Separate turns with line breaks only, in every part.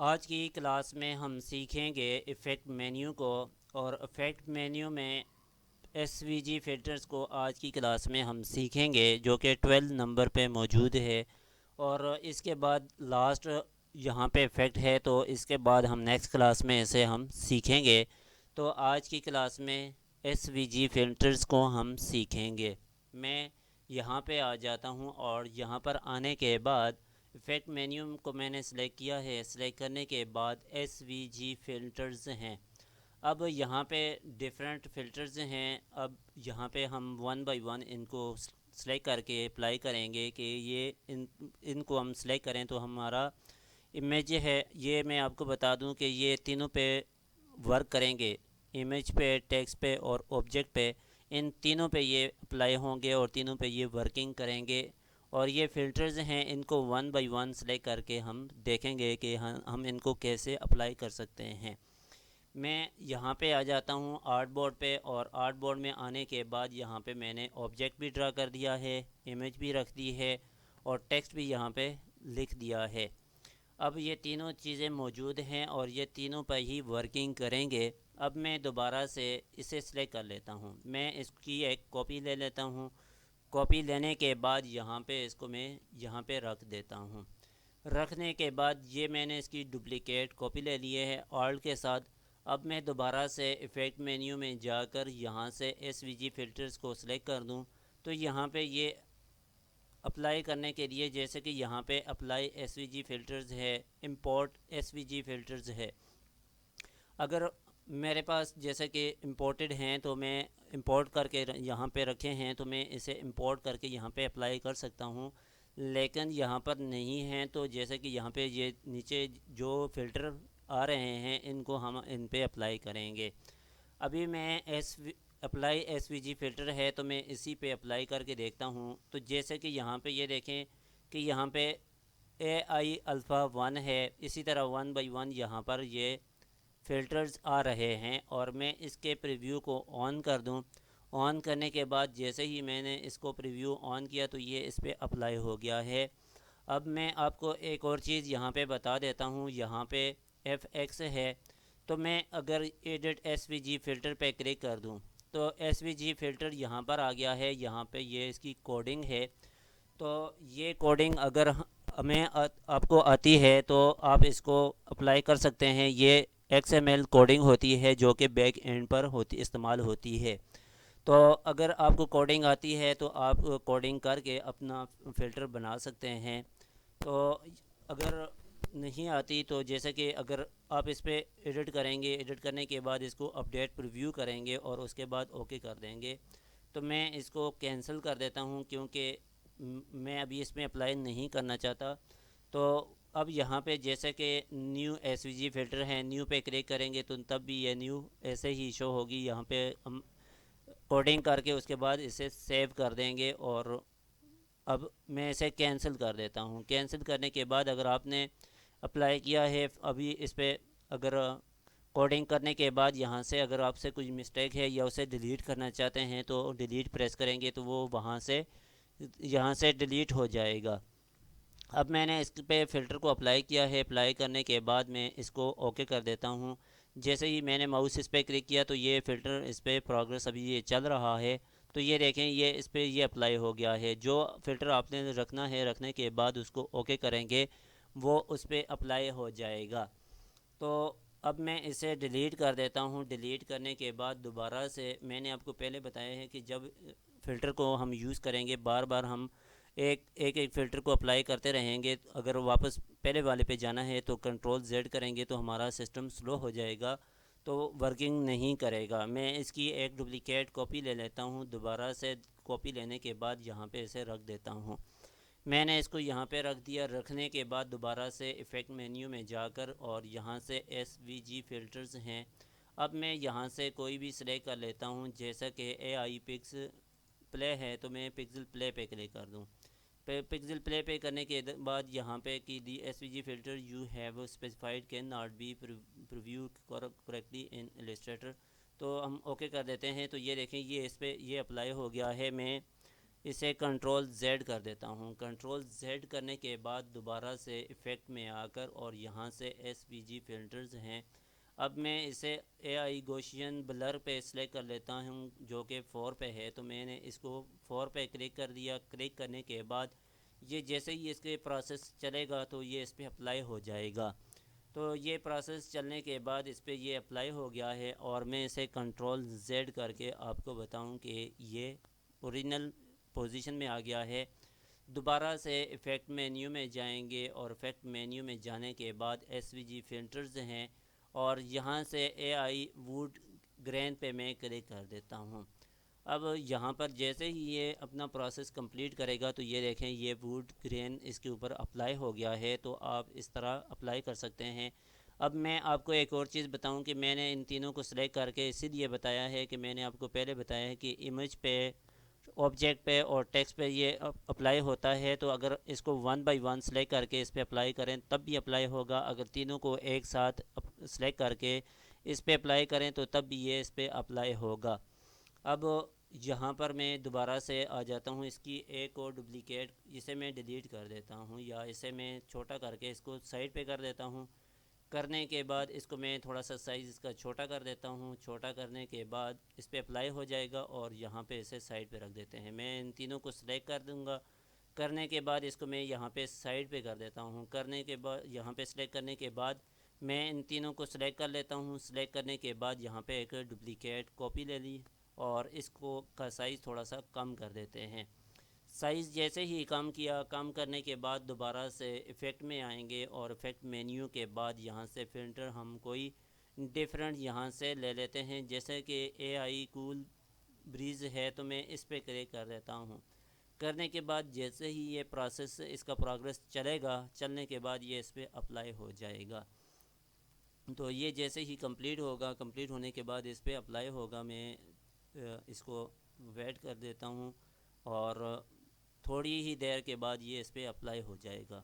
आज की क्लास में हम सीखेंगे इफ़ेक्ट मेन्यू को। और इफ़ेक्ट मेन्यू में एसवीजी फ़िल्टर्स को आज की क्लास में हम सीखेंगे, जो कि 12 नंबर पे मौजूद है। और इसके बाद लास्ट यहाँ पे इफ़ेक्ट है, तो इसके बाद हम नेक्स्ट क्लास में इसे हम सीखेंगे। तो आज की क्लास में एसवीजी फ़िल्टर्स को हम सीखेंगे। मैं यहाँ पे आ जाता हूँ और यहाँ पर आने के बाद इफ़ेक्ट मेन्यू को मैंने सेलेक्ट किया है। सेलेक्ट करने के बाद एस वी जी फ़िल्टर्स हैं। अब यहाँ पे डिफरेंट फ़िल्टर्स हैं। अब यहाँ पे हम वन बाय वन इनको सेलेक्ट करके अप्लाई करेंगे कि ये इनको हम सेलेक्ट करें तो हमारा इमेज है। ये मैं आपको बता दूं कि ये तीनों पे वर्क करेंगे, इमेज पे, टेक्स्ट पे और ऑब्जेक्ट पे। इन तीनों पे ये अप्लाई होंगे और तीनों पे ये वर्किंग करेंगे। और ये फ़िल्टर्स हैं, इनको वन बाय वन सेलेक्ट करके हम देखेंगे कि हम इनको कैसे अप्लाई कर सकते हैं। मैं यहाँ पे आ जाता हूँ आर्ट बोर्ड पे, और आर्ट बोर्ड में आने के बाद यहाँ पे मैंने ऑब्जेक्ट भी ड्रा कर दिया है, इमेज भी रख दी है और टेक्स्ट भी यहाँ पे लिख दिया है। अब ये तीनों चीज़ें मौजूद हैं और ये तीनों पर ही वर्किंग करेंगे। अब मैं दोबारा से इसे सिलेक्ट कर लेता हूँ। मैं इसकी एक कॉपी ले लेता हूँ। कॉपी लेने के बाद यहाँ पे इसको मैं यहाँ पे रख देता हूँ। रखने के बाद ये मैंने इसकी डुप्लिकेट कॉपी ले लिए है ऑल्ट के साथ। अब मैं दोबारा से इफ़ेक्ट मेन्यू में जाकर यहाँ से एसवीजी फ़िल्टर्स को सिलेक्ट कर दूँ, तो यहाँ पे ये अप्लाई करने के लिए, जैसे कि यहाँ पे अप्लाई एसवीजी फ़िल्टर्स है, इंपोर्ट एसवीजी फ़िल्टर्स है। अगर मेरे पास जैसे कि इंपोर्टेड हैं तो मैं इंपोर्ट करके यहाँ पे रखे हैं, तो मैं इसे इंपोर्ट करके यहाँ पे अप्लाई कर सकता हूँ। लेकिन यहाँ पर नहीं हैं, तो जैसे कि यहाँ पे ये नीचे जो फ़िल्टर आ रहे हैं इनको हम इन पे अप्लाई करेंगे। अभी मैं अप्लाई एसवीजी फ़िल्टर है तो मैं इसी पे अप्लाई करके देखता हूँ। तो जैसे कि यहाँ पे ये देखें कि यहाँ पे ए आई अल्फ़ा 1 है, इसी तरह वन बाई वन यहाँ पर ये फ़िल्टर्स आ रहे हैं। और मैं इसके प्रीव्यू को ऑन कर दूं। ऑन करने के बाद जैसे ही मैंने इसको प्रीव्यू ऑन किया तो ये इस पर अप्लाई हो गया है। अब मैं आपको एक और चीज़ यहाँ पे बता देता हूँ। यहाँ पे FX है, तो मैं अगर एडिट SVG फ़िल्टर पे क्लिक कर दूँ तो SVG फ़िल्टर यहाँ पर आ गया है। यहाँ पे ये इसकी कोडिंग है। तो ये कोडिंग अगर हमें आपको आती है तो आप इसको अप्लाई कर सकते हैं। ये XML कोडिंग होती है जो कि बैक एंड पर इस्तेमाल होती है। तो अगर आपको कोडिंग आती है तो आप कोडिंग करके अपना फ़िल्टर बना सकते हैं। तो अगर नहीं आती तो जैसे कि अगर आप इस पर एडिट करेंगे, एडिट करने के बाद इसको अपडेट प्रीव्यू करेंगे और उसके बाद ओके कर देंगे, तो मैं इसको कैंसिल कर देता हूँ क्योंकि मैं अभी इसमें अप्लाई नहीं करना चाहता। तो अब यहाँ पे जैसे कि न्यू एसवीजी फ़िल्टर है, न्यू पे क्लिक करेंगे तो तब भी ये न्यू ऐसे ही शो होगी। यहाँ पे हम कोडिंग करके उसके बाद इसे सेव कर देंगे। और अब मैं इसे कैंसिल कर देता हूँ। कैंसिल करने के बाद अगर आपने अप्लाई किया है अभी इस पर, अगर कोडिंग करने के बाद यहाँ से अगर आपसे कुछ मिस्टेक है या उसे डिलीट करना चाहते हैं तो डिलीट प्रेस करेंगे तो वो वहाँ से यहाँ से डिलीट हो जाएगा। अब मैंने इस पे फ़िल्टर को अप्लाई किया है। अप्लाई करने के बाद मैं इसको ओके कर देता हूँ। जैसे ही मैंने माउस इस पर क्लिक किया तो ये फ़िल्टर इस पर प्रोग्रेस अभी ये चल रहा है। तो ये देखें, ये इस पर ये अप्लाई हो गया है। जो फ़िल्टर आपने रखना है, रखने के बाद उसको ओके करेंगे, वो उस पर अप्लाई हो जाएगा। तो अब मैं इसे डिलीट कर देता हूँ। डिलीट करने के बाद दोबारा से मैंने आपको पहले बताया है कि जब फ़िल्टर को हम यूज़ करेंगे, बार बार हम एक फ़िल्टर को अप्लाई करते रहेंगे। अगर वापस पहले वाले पे जाना है तो Ctrl Z करेंगे तो हमारा सिस्टम स्लो हो जाएगा, तो वर्किंग नहीं करेगा। मैं इसकी एक डुप्लिकेट कॉपी ले लेता हूँ। दोबारा से कॉपी लेने के बाद यहाँ पे इसे रख देता हूँ। मैंने इसको यहाँ पे रख दिया। रखने के बाद दोबारा से इफ़ेक्ट मेन्यू में जाकर और यहाँ से SVG फ़िल्टर्स हैं। अब मैं यहाँ से कोई भी सिलेक्ट कर लेता हूँ। जैसा कि AI पिक्स प्ले है तो मैं पिक्सल प्ले पे क्लिक कर दूँ। पिक्सल प्ले पे करने के बाद यहाँ पे कि दी SVG filter you have specified can not be preview correctly in Illustrator, तो हम ओके कर देते हैं। तो ये देखें, ये इस पर ये अप्लाई हो गया है। मैं इसे कंट्रोल Z कर देता हूँ। कंट्रोल Z करने के बाद दोबारा से इफ़ेक्ट में आकर और यहाँ से SVG फ़िल्टर्स हैं। अब मैं इसे AI गॉसियन ब्लर पे सिलेक्ट कर लेता हूँ जो कि 4 पे है। तो मैंने इसको 4 पे क्लिक कर दिया। क्लिक करने के बाद ये जैसे ही इसके प्रोसेस चलेगा तो ये इस पर अप्लाई हो जाएगा। तो ये प्रोसेस चलने के बाद इस पर ये अप्लाई हो गया है और मैं इसे कंट्रोल Z करके आपको बताऊं कि ये ओरिजिनल पोजीशन में आ गया है। दोबारा से इफ़ेक्ट मेन्यू में जाएंगे और इफ़ेक्ट मेन्यू में जाने के बाद SVG फ़िल्टर्स हैं और यहाँ से AI वुड ग्रेन पे मैं क्लिक कर देता हूँ। अब यहाँ पर जैसे ही ये अपना प्रोसेस कंप्लीट करेगा तो ये देखें ये वुड ग्रेन इसके ऊपर अप्लाई हो गया है। तो आप इस तरह अप्लाई कर सकते हैं। अब मैं आपको एक और चीज़ बताऊं कि मैंने इन तीनों को सिलेक्ट करके इसीलिए बताया है कि मैंने आपको पहले बताया है कि इमेज पे, ऑब्जेक्ट पे और टेक्स्ट पे ये अप्लाई होता है। तो अगर इसको वन बाय वन सेलेक्ट करके इस पर अप्लाई करें तब भी अप्लाई होगा। अगर तीनों को एक साथ सेलेक्ट करके इस पर अप्लाई करें तो तब भी ये इस पर अप्लाई होगा। अब यहाँ पर मैं दोबारा से आ जाता हूँ। इसकी एक और डुप्लिकेट इसे मैं डिलीट कर देता हूँ या इसे मैं छोटा करके इसको साइड पे कर देता हूँ। करने के बाद इसको मैं थोड़ा सा साइज़ इसका छोटा कर देता हूँ। छोटा करने के बाद इस पर अप्लाई हो जाएगा और यहाँ पे इसे साइड पे रख देते हैं। मैं इन तीनों को सिलेक्ट कर दूँगा। करने के बाद इसको मैं यहाँ पे साइड पे कर देता हूँ। करने के बाद यहाँ पे सिलेक्ट करने के बाद मैं इन तीनों को सिलेक्ट कर लेता हूँ। सिलेक्ट करने के बाद यहाँ पे एक डुप्लिकेट कॉपी ले ली और इसको का साइज़ थोड़ा सा कम कर देते हैं। साइज़ जैसे ही कम किया, कम करने के बाद दोबारा से इफ़ेक्ट में आएंगे और इफ़ेक्ट मेन्यू के बाद यहाँ से फ़िल्टर हम कोई डिफरेंट यहाँ से ले लेते हैं। जैसे कि AI कूल ब्रीज़ है तो मैं इस पर क्लिक कर देता हूँ। करने के बाद जैसे ही ये प्रोसेस इसका प्रोग्रेस चलेगा, चलने के बाद ये इस पर अप्लाई हो जाएगा। तो ये जैसे ही कंप्लीट होगा, कंप्लीट होने के बाद इस पर अप्लाई होगा। मैं इसको वेट कर देता हूँ और थोड़ी ही देर के बाद ये इस पर अप्लाई हो जाएगा।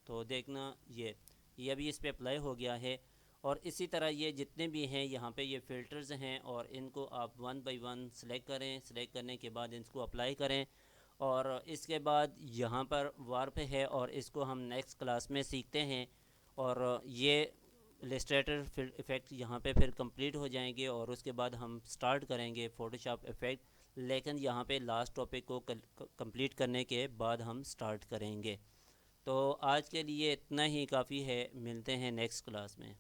तो देखना ये अभी इस पर अप्लाई हो गया है। और इसी तरह ये जितने भी हैं यहाँ पे ये फ़िल्टर्स हैं और इनको आप वन बाय वन सेलेक्ट करें। सेलेक्ट करने के बाद इसको अप्लाई करें और इसके बाद यहाँ पर वार्प है और इसको हम नेक्स्ट क्लास में सीखते हैं। और ये इलस्ट्रेटर इफ़ेक्ट यहाँ पे फिर कंप्लीट हो जाएंगे और उसके बाद हम स्टार्ट करेंगे फ़ोटोशॉप इफ़ेक्ट। लेकिन यहाँ पे लास्ट टॉपिक को कंप्लीट करने के बाद हम स्टार्ट करेंगे। तो आज के लिए इतना ही काफ़ी है। मिलते हैं नेक्स्ट क्लास में।